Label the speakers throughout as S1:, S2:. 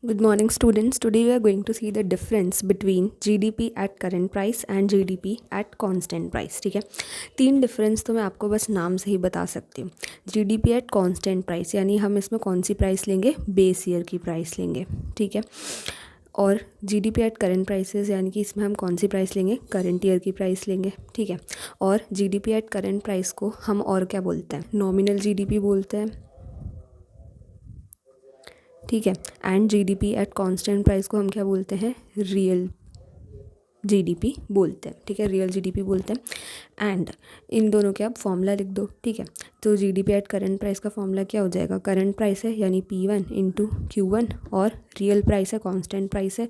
S1: Good morning, students. Today we are going to see the difference between GDP at current price and GDP at constant price. ठीक है, तीन difference तो मैं आपको बस नाम से ही बता सकती हूँ. GDP at constant प्राइस यानी हम इसमें कौन सी प्राइस लेंगे, बेस ईयर की प्राइस लेंगे. ठीक है, और GDP एट करेंट प्राइसेस यानी कि इसमें हम कौन सी प्राइस लेंगे, करंट ईयर की प्राइस लेंगे. ठीक है, और GDP एट करेंट प्राइस को हम और क्या बोलते हैं, नॉमिनल GDP बोलते हैं. ठीक है, and GDP at constant price को हम क्या बोलते हैं, रियल GDP बोलते हैं. ठीक है, रियल GDP बोलते हैं. एंड इन दोनों के आप फॉर्मूला लिख दो. ठीक है, तो GDP एट करंट प्राइस का फॉर्मूला क्या हो जाएगा, करंट प्राइस है यानी P1 इंटू Q1, और रियल प्राइस है, कांस्टेंट प्राइस है,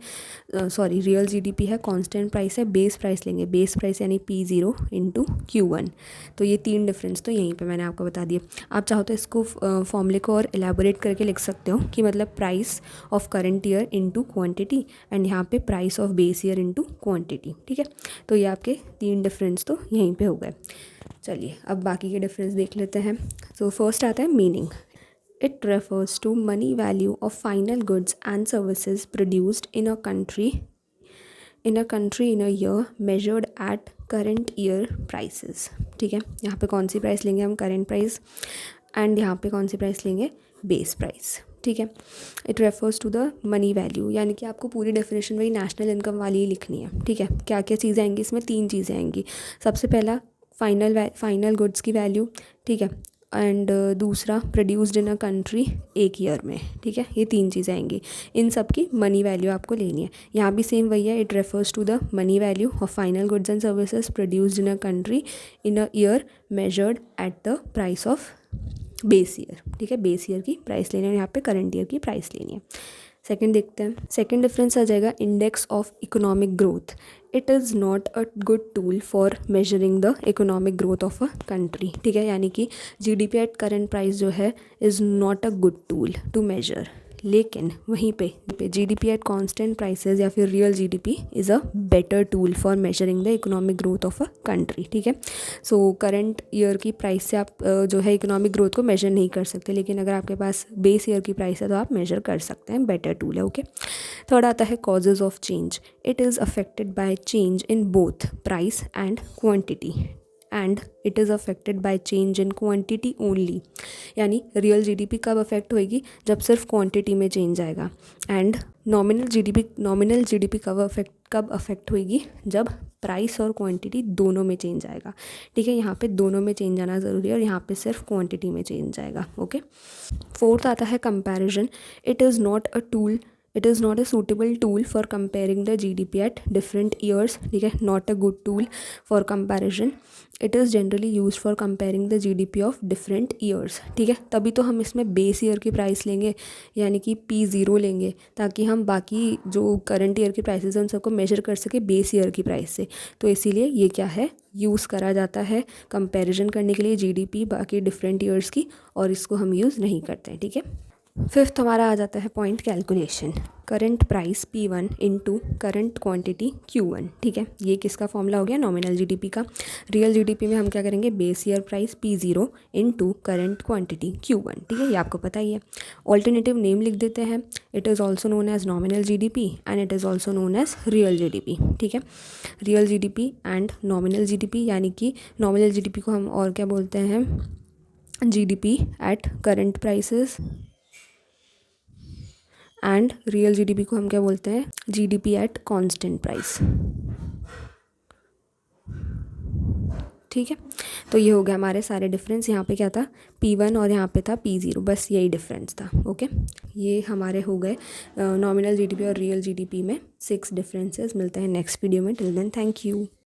S1: सॉरी रियल GDP है, कांस्टेंट प्राइस है, बेस प्राइस लेंगे, बेस प्राइस यानी P0 इंटू Q1. तो ये तीन डिफरेंस तो यहीं पे मैंने आपको बता दिए. आप चाहो तो इसको फॉर्मूले को और एलैबोरेट करके लिख सकते हो कि मतलब price of current year into quantity and यहाँ पे price of base year into quantity. ठीक है, तो ये आपके तीन डिफरेंस तो यहीं पे हो गए. चलिए अब बाकी के डिफरेंस देख लेते हैं. तो फर्स्ट आता है meaning. It refers to money value of final goods and services produced in a country in a year measured at current year prices. ठीक है, यहाँ पे कौन सी प्राइस लेंगे हम, करंट प्राइस, एंड यहाँ पे कौन सी प्राइस लेंगे, बेस प्राइस. ठीक है, it refers to the money value यानी कि आपको पूरी डेफिनेशन वही नेशनल इनकम वाली ही लिखनी है. ठीक है, क्या क्या चीज़ें आएंगी इसमें, तीन चीज़ें आएंगी. सबसे पहला फाइनल गुड्स की वैल्यू. ठीक है, एंड दूसरा प्रोड्यूस्ड इन अ कंट्री एक ईयर में. ठीक है, ये तीन चीज़ें आएंगी, इन सब की मनी वैल्यू आपको लेनी है. यहाँ भी सेम वही है, it refers to the money value of final goods and services produced in a country in a year measured at the price of base year. ठीक है, बेस ईयर की प्राइस लेनी है, यहाँ पे करंट ईयर की प्राइस लेनी है. सेकंड देखते हैं. सेकंड डिफरेंस आ जाएगा index of economic growth. It is not a good tool for measuring the economic growth of a country. ठीक है, यानी कि GDP एट करंट प्राइस जो है is not a good tool to measure. लेकिन वहीं पे GDP एट कांस्टेंट प्राइसेस या फिर real GDP is a better tool for measuring the economic growth of a country. ठीक है, सो करंट ईयर की प्राइस से आप जो है इकोनॉमिक ग्रोथ को मेजर नहीं कर सकते, लेकिन अगर आपके पास बेस ईयर की प्राइस है तो आप मेजर कर सकते हैं, बेटर टूल है. ओके, थर्ड आता है causes of change. It is affected by change in both price and quantity and it is affected by change in quantity only. यानी रियल GDP कब अफेक्ट होएगी, जब सिर्फ क्वांटिटी में चेंज आएगा. एंड नॉमिनल GDP कब अफेक्ट होएगी, जब प्राइस और क्वांटिटी दोनों में चेंज आएगा. ठीक है, यहाँ पे दोनों में चेंज आना ज़रूरी है और यहाँ पे सिर्फ क्वांटिटी में चेंज आएगा. ओके, फोर्थ आता है comparison. It is not a tool it is not a suitable tool for comparing the GDP at different years. ठीक है, not a good tool for comparison. It is generally use for comparing the GDP of different years. ठीक है, तभी तो हम इसमें base year की price लेंगे यानी कि P0 लेंगे, ताकि हम बाकी जो करंट ईयर की प्राइसेस हैं उन सबको मेजर कर सके बेस ईयर की प्राइस से. तो इसीलिए ये क्या है, यूज़ करा जाता है कंपैरिजन करने के लिए GDP बाकी डिफरेंट ईयर्स की, और इसको हम यूज़ नहीं करते हैं. ठीक है, फिफ्थ हमारा आ जाता है point calculation. Current price P1 into current quantity Q1. ठीक है, ये किसका फॉर्मूला हो गया, नॉमिनल GDP का. रियल GDP में हम क्या करेंगे, base year price P0 into current quantity Q1. ठीक है, ये आपको पता ही है. ऑल्टरनेटिव नेम लिख देते हैं. It is also known as nominal GDP and it is also known as real GDP. ठीक है, real GDP and nominal GDP यानी कि नॉमिनल GDP को हम और क्या बोलते हैं, GDP at current prices, and real GDP को हम क्या बोलते हैं, GDP एट कांस्टेंट प्राइस. ठीक है, तो ये हो गया हमारे सारे डिफरेंस. यहाँ पे क्या था, P1 और यहाँ पे था P0, बस यही डिफरेंस था. ओके, ये हमारे हो गए नॉमिनल GDP और रियल GDP में 6 डिफरेंसेस. मिलते हैं नेक्स्ट वीडियो में. Till then thank you.